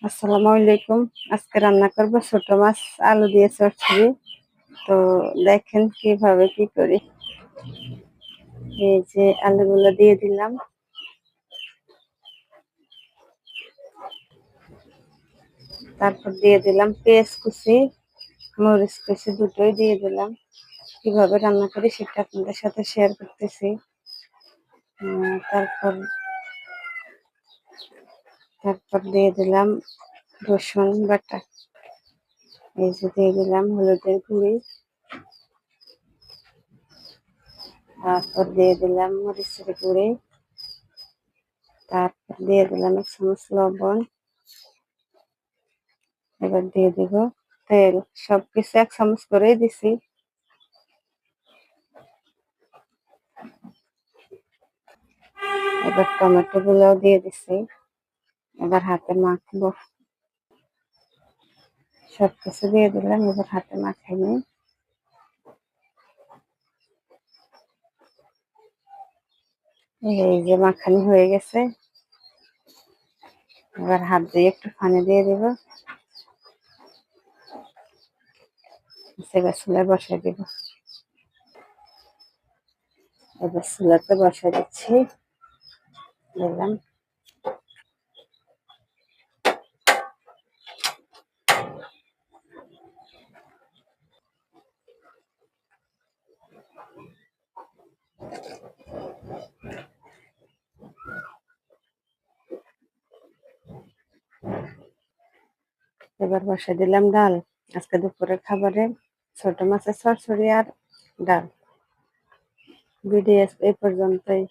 আসসালামু আলাইকুম। আজকে রান্না করব ছোট মাছ আলু দিয়ে চচ্চড়ি। তো দেখেন কিভাবে কি করি। এই যে আলুগুলো দিয়ে দিলাম, তারপর দিয়ে দিলাম পেঁয়াজ কুচি, মরিচ কুচি দুটোই দিয়ে দিলাম। কিভাবে রান্না করি সেটা আপনাদের সাথে শেয়ার করতেছি। তারপর তারপর দিয়ে দিলাম রসুন বাটা। এই যে দিয়ে দিলাম হলুদের গুঁড়ি, তারপর দিয়ে দিলাম মরিচের গুঁড়ি, তারপর দিয়ে দিলাম 1 চামচ লবণ। এবার দিয়ে দিব তেল, সবকিছু 1 চামচ করেই দিছি। এবার টমেটো গুলাও দিয়ে দিছি। এবার হাতে মাখবো, সবকিছু দিয়ে দিলাম। এবার হাতে মাখাই নিই। এই যে মাখানি হয়ে গেছে। এবার হাত দিয়ে একটু পানি দিয়ে দিব, এবার চুলায় বসাই দিব। এবার চুলাতে বসাই দিচ্ছি, দিলাম। এবার বসাই দিলাম ডাল। আজকে দুপুরের খাবারে ছোট মাছের চচ্চড়ি আর ডাল। ভিডিও এই পর্যন্তই।